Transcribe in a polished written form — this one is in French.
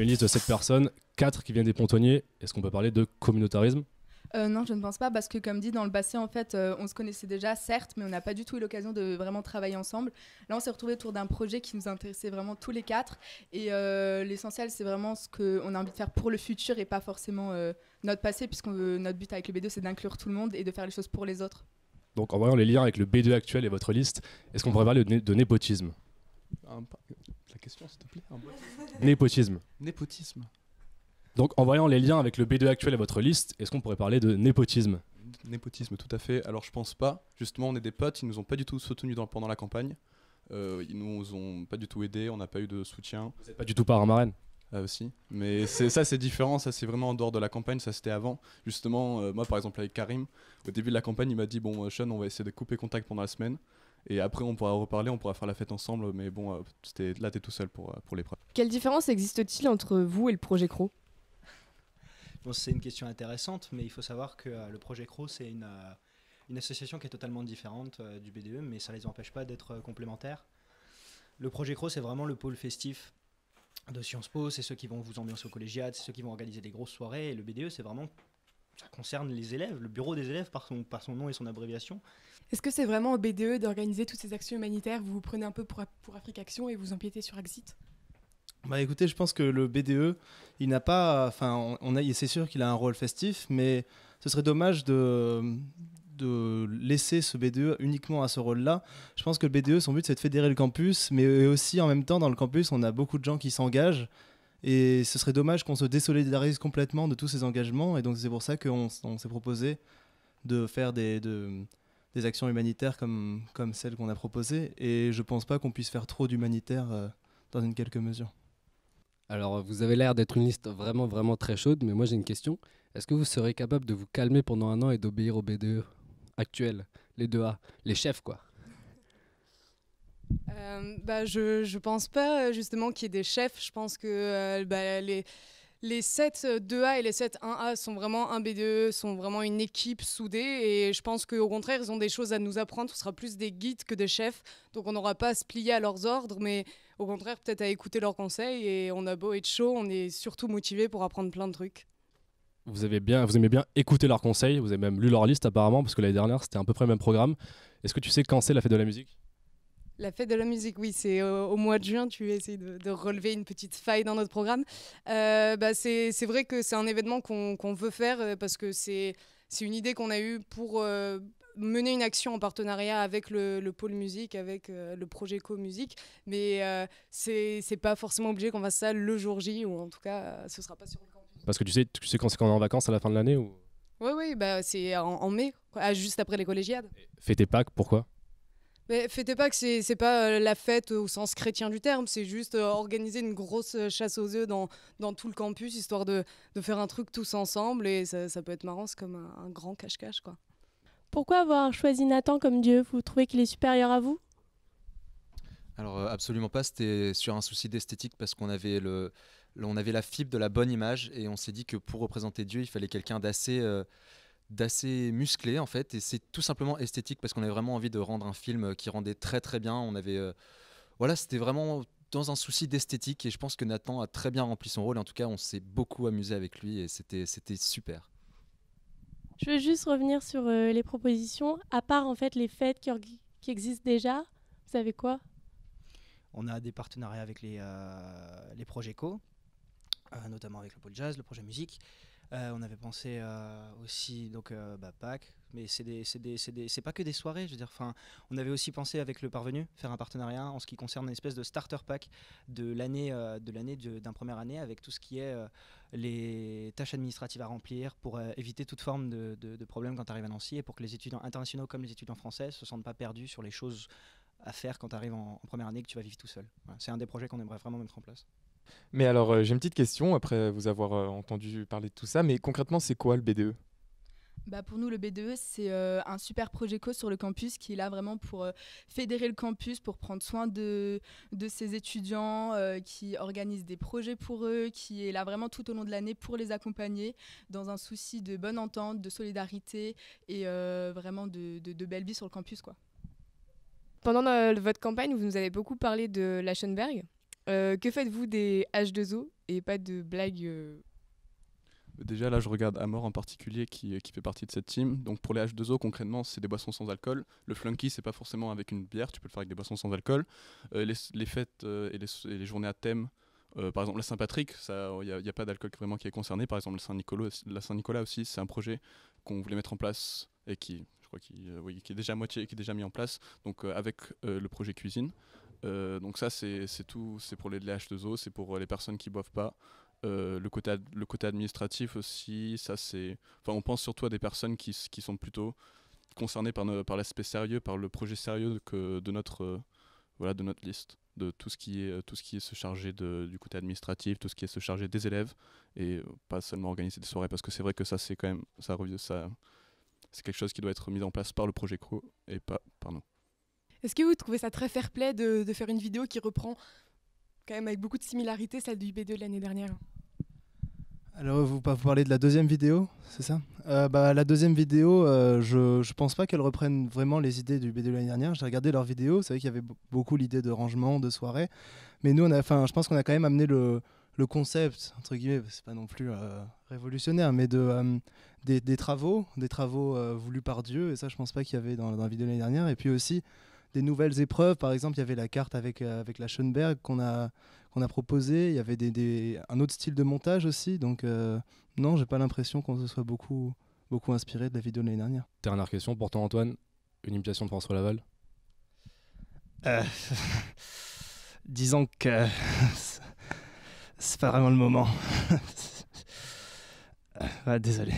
une liste de 7 personnes, 4 qui viennent des pontonniers. Est-ce qu'on peut parler de communautarisme? Non, je ne pense pas parce que comme dit dans le passé, en fait, on se connaissait déjà, certes, mais on n'a pas du tout eu l'occasion de vraiment travailler ensemble. Là, on s'est retrouvés autour d'un projet qui nous intéressait vraiment tous les quatre. Et l'essentiel, c'est vraiment ce qu'on a envie de faire pour le futur et pas forcément notre passé, puisque notre but avec le B2, c'est d'inclure tout le monde et de faire les choses pour les autres. Donc en voyant les liens avec le B2 actuel et votre liste, est-ce qu'on pourrait parler de népotisme? La question, s'il te plaît. Népotisme. Népotisme. Donc en voyant les liens avec le B2 actuel et votre liste, est-ce qu'on pourrait parler de népotisme? Népotisme, tout à fait. Alors je pense pas. Justement, on est des potes, ils nous ont pas du tout soutenus pendant la campagne. Ils nous ont pas du tout aidés, on n'a pas eu de soutien. Vous n'êtes pas du tout parrain-marraine? Aussi. Mais ça c'est différent, ça c'est vraiment en dehors de la campagne, ça c'était avant. Justement, moi par exemple avec Karim, au début de la campagne, il m'a dit bon Sean, on va essayer de couper contact pendant la semaine. Et après on pourra reparler, on pourra faire la fête ensemble. Mais bon, là t'es tout seul pour l'épreuve. Quelle différence existe-t-il entre vous et le projet CRO? Bon, c'est une question intéressante, mais il faut savoir que le projet CRO, c'est une association qui est totalement différente du BDE, mais ça ne les empêche pas d'être complémentaires. Le projet CRO, c'est vraiment le pôle festif de Sciences Po, c'est ceux qui vont vous ambiancer au collégiat, c'est ceux qui vont organiser des grosses soirées, et le BDE, c'est vraiment, ça concerne les élèves, le bureau des élèves par son nom et son abréviation. Est-ce que c'est vraiment au BDE d'organiser toutes ces actions humanitaires? Vous vous prenez un peu pour Afrique Action et vous empiétez sur Exit? Bah écoutez, je pense que le BDE, il n'a pas, enfin, c'est sûr qu'il a un rôle festif, mais ce serait dommage de laisser ce BDE uniquement à ce rôle-là. Je pense que le BDE, son but, c'est de fédérer le campus, mais aussi en même temps, dans le campus, on a beaucoup de gens qui s'engagent, et ce serait dommage qu'on se désolidarise complètement de tous ces engagements, et donc c'est pour ça qu'on s'est proposé de faire des actions humanitaires comme celles qu'on a proposées, et je pense pas qu'on puisse faire trop d'humanitaire dans une quelque mesure. Alors, vous avez l'air d'être une liste vraiment, vraiment très chaude, mais moi j'ai une question. Est-ce que vous serez capable de vous calmer pendant un an et d'obéir au BDE actuel, les 2A, les chefs quoi? Je pense pas justement qu'il y ait des chefs. Je pense que les 7 2A et les 7 1A sont vraiment un BDE, sont vraiment une équipe soudée. Et je pense qu'au contraire, ils ont des choses à nous apprendre. Ce sera plus des guides que des chefs. Donc on n'aura pas à se plier à leurs ordres, mais au contraire, peut-être à écouter leurs conseils. Et on a beau être chaud, on est surtout motivé pour apprendre plein de trucs. Vous aimez bien écouter leurs conseils, vous avez même lu leur liste apparemment, parce que l'année dernière c'était à peu près le même programme. Est-ce que tu sais quand c'est la fête de la musique? La fête de la musique, oui, c'est au mois de juin. Tu essayes de relever une petite faille dans notre programme. C'est vrai que c'est un événement qu'on veut faire parce que c'est une idée qu'on a eue pour mener une action en partenariat avec le pôle musique, avec le projet Co-Musique. Mais c'est pas forcément obligé qu'on fasse ça le jour J, ou en tout cas, ce sera pas sur le campus. Parce que tu sais quand c'est qu'on est en vacances à la fin de l'année ou... Oui, c'est en mai, quoi, juste après les collégiades. Fêter Pâques, pourquoi? Mais fêtez pas que c'est pas la fête au sens chrétien du terme, c'est juste organiser une grosse chasse aux œufs dans tout le campus, histoire de faire un truc tous ensemble, et ça peut être marrant, c'est comme un grand cache-cache, quoi. Pourquoi avoir choisi Nathan comme Dieu? Vous trouvez qu'il est supérieur à vous? Alors absolument pas, c'était sur un souci d'esthétique parce qu'on avait on avait la fibre de la bonne image et on s'est dit que pour représenter Dieu, il fallait quelqu'un d'assez musclé en fait, et c'est tout simplement esthétique parce qu'on avait vraiment envie de rendre un film qui rendait très très bien. On avait voilà, c'était vraiment dans un souci d'esthétique, et je pense que Nathan a très bien rempli son rôle. En tout cas, on s'est beaucoup amusé avec lui et c'était super. Je veux juste revenir sur les propositions. À part en fait les fêtes qui existent déjà, vous savez quoi? On a des partenariats avec les projets co, notamment avec le pôle jazz, le projet musique. On avait pensé aussi donc Pâques, mais c'est pas que des soirées, je veux dire. Enfin, on avait aussi pensé avec le Parvenu faire un partenariat en ce qui concerne une espèce de starter pack de l'année d'un première année, avec tout ce qui est les tâches administratives à remplir pour éviter toute forme de problème quand tu arrives à Nancy, et pour que les étudiants internationaux comme les étudiants français se sentent pas perdus sur les choses à faire quand tu arrives en première année, que tu vas vivre tout seul. Voilà, c'est un des projets qu'on aimerait vraiment mettre en place. Mais alors, j'ai une petite question, après vous avoir entendu parler de tout ça, mais concrètement, c'est quoi le BDE? Pour nous, le BDE, c'est un super projet co sur le campus qui est là vraiment pour fédérer le campus, pour prendre soin de ses étudiants, qui organise des projets pour eux, qui est là vraiment tout au long de l'année pour les accompagner dans un souci de bonne entente, de solidarité et vraiment de belle vie sur le campus, quoi. Pendant votre campagne, vous nous avez beaucoup parlé de la Schönberg. Que faites-vous des H2O et pas de blagues. Déjà, là, je regarde Amor en particulier qui fait partie de cette team. Donc, pour les H2O, concrètement, c'est des boissons sans alcool. Le flunky, c'est pas forcément avec une bière, tu peux le faire avec des boissons sans alcool. Les fêtes et les journées à thème, par exemple, la Saint-Patrick, il n'y a pas d'alcool vraiment qui est concerné. Par exemple, la Saint-Nicolas aussi, c'est un projet qu'on voulait mettre en place et qui est déjà qui est déjà mis en place. Donc, avec le projet cuisine. Donc, ça, c'est tout. C'est pour les H2O, c'est pour les personnes qui boivent pas. Le côté administratif aussi, on pense surtout à des personnes qui sont plutôt concernées par l'aspect sérieux, par le projet sérieux de notre liste, de tout ce qui est se charger du côté administratif, tout ce qui est se charger des élèves et pas seulement organiser des soirées, parce que c'est vrai que ça c'est quand même c'est quelque chose qui doit être mis en place par le projet CRO et pas par nous. Est-ce que vous trouvez ça très fair-play de faire une vidéo qui reprend quand même avec beaucoup de similarités celle du B2 de l'année dernière? Alors, vous parlez de la deuxième vidéo, c'est ça? La deuxième vidéo, je pense pas qu'elle reprenne vraiment les idées du B2 de l'année dernière. J'ai regardé leurs vidéos, c'est vrai qu'il y avait beaucoup l'idée de rangement, de soirée. Mais nous, je pense qu'on a quand même amené le concept, entre guillemets, c'est pas non plus révolutionnaire, mais des travaux voulus par Dieu. Et ça, je pense pas qu'il y avait dans la vidéo de l'année dernière. Et puis aussi des nouvelles épreuves. Par exemple, il y avait la carte avec la Schoenberg qu'on a proposé. Il y avait un autre style de montage aussi. Donc non, j'ai pas l'impression qu'on se soit beaucoup inspiré de la vidéo de l'année dernière. Dernière question pour toi, Antoine. Une imitation de François Laval? Disons que c'est pas vraiment le moment. Désolé.